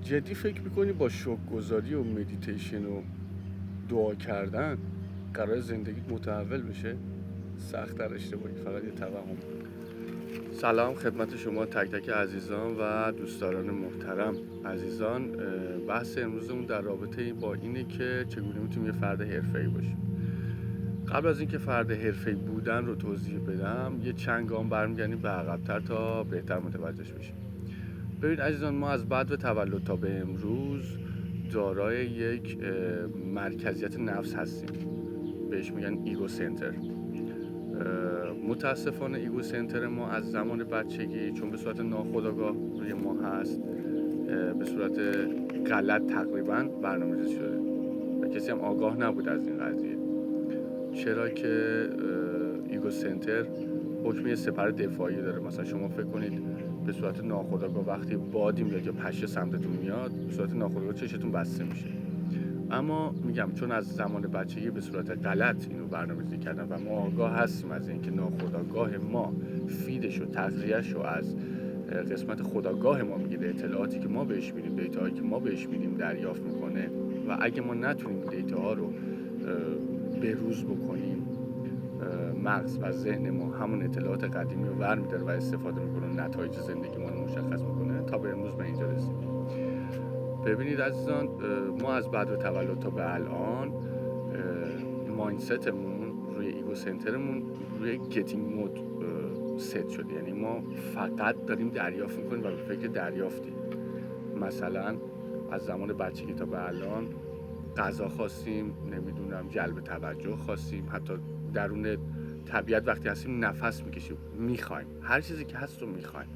جدی فکر میکنی با شوک‌گذاری و مدیتیشن و دعا کردن قرار زندگیت متحول بشه؟ سخت‌تر اشتباهی، فقط یه توهم. سلام خدمت شما تک تک عزیزان و دوستداران محترم. عزیزان، بحث امروزمون در رابطه با اینه که چگونه میتونیم یه فرد حرفه‌ای باشیم. قبل از اینکه فرد حرفه‌ای بودن رو توضیح بدم، یه چند گام برمیگردیم به عقب‌تر تا بهتر متوجهش بشیم. ببین عزیزان، ما از بعد تولد تا به امروز دارای یک مرکزیت نفس هستیم، بهش میگن ایگو سنتر. متاسفانه ایگو سنتر ما از زمان بچگی، چون به صورت ناخودآگاه روی ما هست، به صورت غلط تقریبا برنامه‌ریزی شده و کسی هم آگاه نبود از این قضیه. چرا که ایگو سنتر حکم یه سپر دفاعی داره. مثلا شما فکر کنید به صورت ناخودآگاه وقتی بادی میاد یا پشه سمتتون میاد، به صورت ناخودآگاه چشتون بسته میشه. اما میگم چون از زمان بچگی به صورت غلط اینو برنامه‌ریزی کردن و ما آگاه هستیم از اینکه ناخودآگاه ما فیدش و تغذیه‌ش رو از قسمت خودآگاه ما میگیره، اطلاعاتی که ما بهش میدیم، دیتاهایی که ما بهش میدیم دریافت میکنه و اگه ما نتونیم این دیتاها رو بروز بکنیم، مغز و ذهن ما همون اطلاعات قدیمی رو برمی‌داره و استفاده میکنه و نتایج زندگی ما رو مشخص میکنه تا به امروز به اینجا رسیدیم. ببینید عزیزان، ما از بعد تولد تا به الان مایندستمون روی ایگو سنترمون روی گتینگ مود ست شده. یعنی ما فقط داریم دریافت میکنیم و به فکر دریافتیم. مثلا از زمان بچگی تا به الان غذا خواستیم، نمیدونم جلب توجه خواستیم، حتی درون طبیعت وقتی هستیم نفس میکشیم، میخوایم هر چیزی که هست رو میخوایم.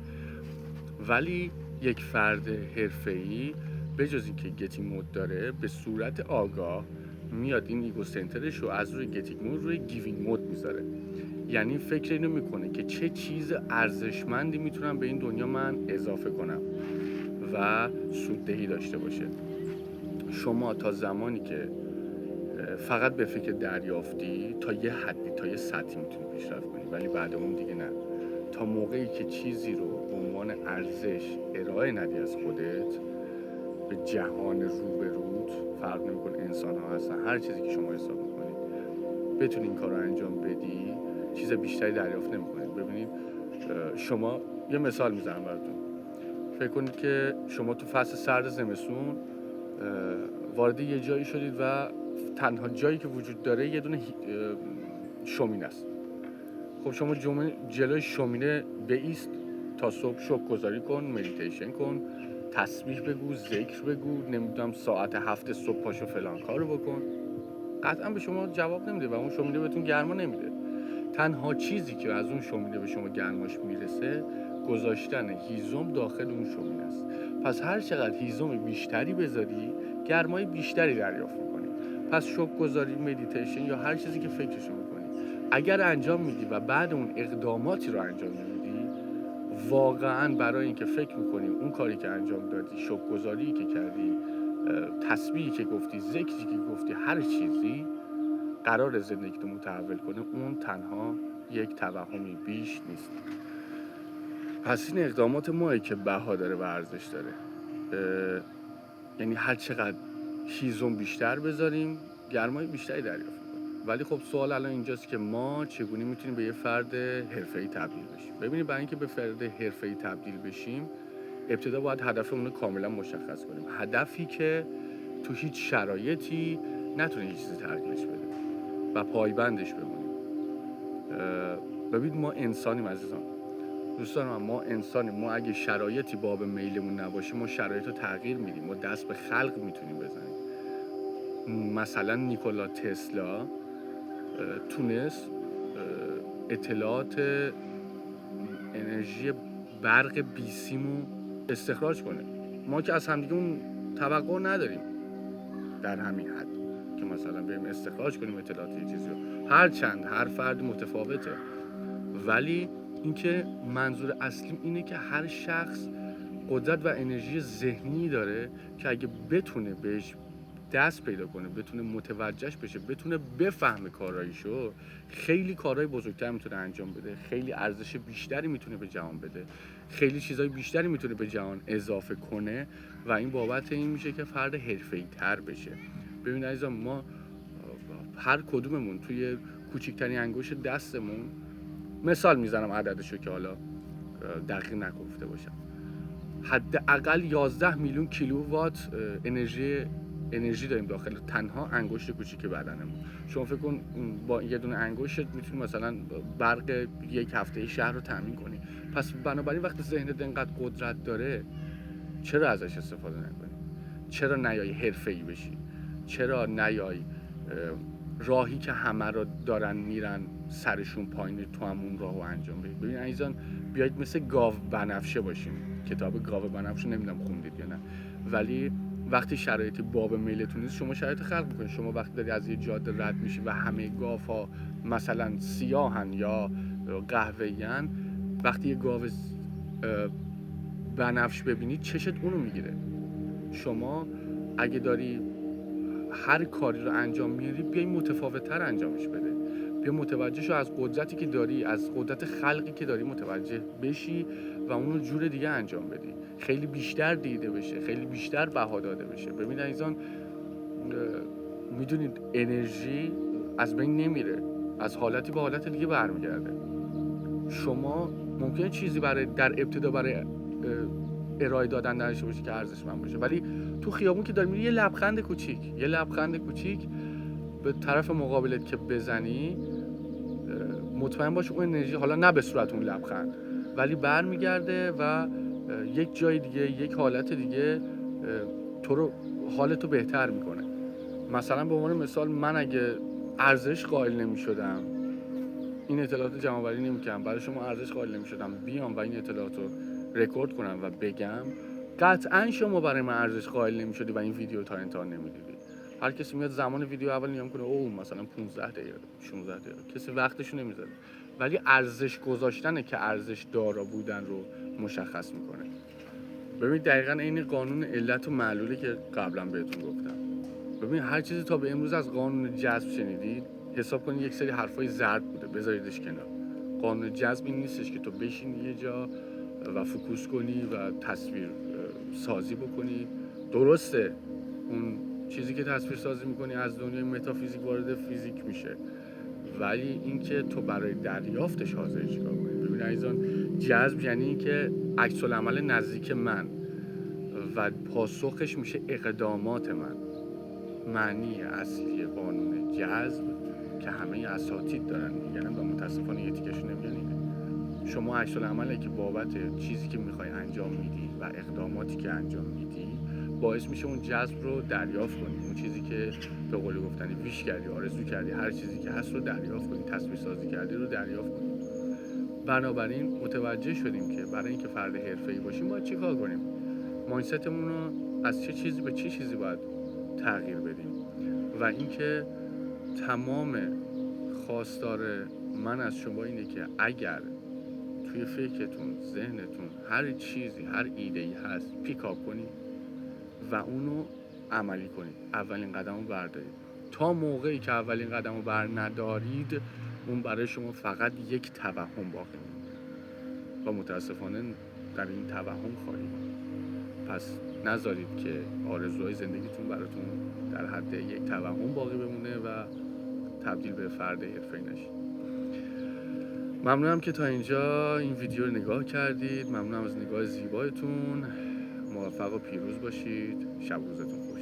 ولی یک فرد حرفه‌ای به جز اینکه گتینگ مود داره، به صورت آگاه میاد این ایگو سنترش رو از روی گتینگ مود روی گیوینگ مود میذاره. یعنی فکر اینو میکنه که چه چیز ارزشمندی میتونم به این دنیا من اضافه کنم و سوددهی داشته باشه. شما تا زمانی که فقط به فکر دریافتی، تا یه حدی، تا یه سطحی میتونی پیشرفت کنی، ولی بعد اون دیگه نه. تا موقعی که چیزی رو به عنوان ارزش ارائه ندی از خودت به جهان روبروت، فرق نمیکنه انسان ها هستن، هر چیزی که شما حساب میکنید بتونی این کار رو انجام بدی، چیز بیشتری دریافت نمیکنید. ببینید، شما یه مثال میزنم براتون. فکر کنید که شما تو فصل سرد زمستون وارد یه جایی شدید و تنها جایی که وجود داره یه دونه شومینه است. خب شما جلوی شومینه بایست، تا صبح شکرگزاری کن، مدیتیشن کن، تسبیح بگو، ذکر بگو، نمیدونم ساعت 7 صبح پاشو فلان کارو بکن. قطعا به شما جواب نمیده و اون شومینه بهتون گرما نمیده. تنها چیزی که از اون شومینه به شما گرماش میرسه گذاشتن هیزم داخل اون شومینه است. پس هر چقدر هیزم بیشتری بذاری، گرمای بیشتری دریافت میکنی. پس شکرگزاری، مدیتیشن یا هر چیزی که فکرشو میکنی اگر انجام میدی و بعد اون اقداماتی رو انجام نمیدی، واقعا برای اینکه فکر میکنی اون کاری که انجام دادی، شکرگزاری که کردی، تسبیحی که گفتی، ذکری که گفتی، هر چیزی قرار زندگی تو متحول کنه، اون تنها یک توهمی بیش نیست. پس این اقدامات مایی که بها داره و ارزش داره. یعنی هر چقدر هیزم بیشتر بذاریم، گرمای بیشتری دریافت میکنیم. ولی خب سوال الان اینجاست که ما چگونه میتونیم به یه فرد حرفه‌ای تبدیل بشیم؟ ببینید، برای اینکه به فرد حرفه‌ای تبدیل بشیم، ابتدا باید هدفمون رو کاملا مشخص کنیم. هدفی که تو هیچ شرایطی نتونه هیچ چیزی تغییرش بده و پایبندش بمونیم. ببین، ما انسانیم عزیزان، دوستان من، ما انسانیم. ما اگه شرایطی باب میلمون نباشه، ما شرایط رو تغییر میدیم، ما دست به خلق میتونیم بزنیم. مثلا نیکولا تسلا تونست اطلاعات انرژی برق بیسیمو استخراج کنه. ما که از همدیگه اون توقع نداریم در همین حد که مثلا بریم استخراج کنیم اطلاعات یه چیزی رو. هرچند هر فرد متفاوته، ولی اینکه منظور اصلیم اینه که هر شخص قدرت و انرژی ذهنی داره که اگه بتونه بهش دست پیدا کنه، بتونه متوجهش بشه، بتونه بفهمه کاراییشو، خیلی کارهای بزرگتر میتونه انجام بده، خیلی ارزش بیشتری میتونه به جهان بده، خیلی چیزای بیشتری میتونه به جهان اضافه کنه و این بابت این میشه که فرد حرفه‌ای تر بشه. ببین عزیزان، ما هر کدوممون توی کوچکترین انگشت دستمون، مثال میزنم عددشو که حالا دقیق نگفته باشم، حداقل 11 میلیون کیلووات انرژی داریم داخل تنها انگشت کوچیک بدنمون. شما فکر کن با یه دونه انگشت میتونی مثلا برق یک هفته شهر رو تامین کنی. پس بنابراین وقتی ذهنت اینقدر قدرت داره، چرا ازش استفاده نکنی؟ چرا نیای حرفه‌ای بشی؟ چرا نیای راهی که همه رو دارن میرن سرشون پایین، تو همون راهو انجام بدید؟ ببین عزیزان، بیایید مثل گاو بنفشه باشیم. کتاب گاو بنفشه نمیدونم خوندید یا نه، ولی وقتی شرایط باب میلتون نیست، شما شرایط خلق میکنید. شما وقتی داری از یه جاده رد میشی و همه گاوها مثلا سیاهن یا قهوه‌ای‌ان، وقتی یه گاو بنفش ببینید چشت اونو میگیره. شما اگه داری هر کاری رو انجام میاری، بیای متفاوت‌تر انجامش بده، بیا متوجه شو از قدرتی که داری، از قدرت خلقی که داری متوجه بشی و اونو جور دیگه انجام بدی، خیلی بیشتر دیده بشه، خیلی بیشتر بها داده بشه. ببین عزیزان، میدونید انرژی از بین نمیره، از حالتی به حالت دیگه برمیگرده. شما ممکنه چیزی در ابتدا برای ارائه دادن نداشته باشی که ارزشمند باشه، ولی تو خیابون که داری میری، یه لبخند کوچیک به طرف مقابلت که بزنی، مطمئن باش اون انرژی، حالا نه به صورت اون لبخند، ولی برمیگرده و یک جای دیگه، یک حالت دیگه تو رو، حالتو بهتر میکنه. مثلا به عنوان مثال، من اگه ارزش قائل نمیشدم، این اطلاعات رو جمع آوری نمی‌کردم، برای شما ارزش قائل نمی‌شدم بیام و این اطلاعات رو رکورد کنم و بگم، قطعاً شما برای من ارزش قائل نمی‌شدی و این ویدیو تا انتها نمی‌دیدی. هر کسی میاد زمان ویدیو اول نگاه کنه، اوه مثلا 15 دقیقه 16 دقیقه، کسی وقتشو نمیذاره، ولی ارزش گذاشتنه که ارزش دارا بودن رو مشخص میکنه. ببین دقیقاً این قانون علت و معلولی که قبلا بهتون گفتم. ببین هر چیزی تا به امروز از قانون جذب شنیدید، حساب کنید یک سری حرفای زرد بوده، بذاریدش کنار. قانون جذب این نیستش که تو بشینی یه جا و فوکوس کنی و تصویر سازی بکنی. درسته اون چیزی که تصویر سازی میکنی از دنیای متافیزیک وارد فیزیک میشه، ولی اینکه تو برای دریافتش حاضری چیکار کنی. ببین عزیزان، جذب یعنی اینکه عکس العمل نزدیک من و پاسخش میشه اقدامات من. معنی اصلی قانون جذب که همه اساتید دارن میگن و متاسفانه یه تیکشون نمیگن اینه: شما عکس العملی که بابت چیزی که میخوای انجام میدی و اقداماتی که انجام میدی باعث میشه اون جذب رو دریافت کنی. اون چیزی که به قول گفتنی ویش کردی، آرزو کردی، هر چیزی که هست رو دریافت کنی، تصویر سازی کردی رو دریافت کنی. بنابراین متوجه شدیم که برای اینکه فرد حرفه‌ای باشیم باید چیکار کنیم؟ مایندستمون رو از چه چیزی به چه چیزی باید تغییر بدیم و اینکه تمام خواستار من از شما اینه که اگر توی فکرتون، ذهنتون هر چیزی، هر ایده‌ای هست، پیکاپ کنید و اونو عملی کنید. اولین قدم رو بردارید. تا موقعی که اولین قدم رو بر ندارید، اون برای شما فقط یک توهم باقی میمونه و متاسفانه در این توهم خواهید. پس نذارید که آرزوهای زندگیتون براتون در حد یک توهم باقی بمونه و تبدیل به فرد حرفه‌ای نشید. ممنونم که تا اینجا این ویدیو رو نگاه کردید. ممنونم از نگاه زیبایتون. موفق و پیروز باشید. شب روزتون خوش.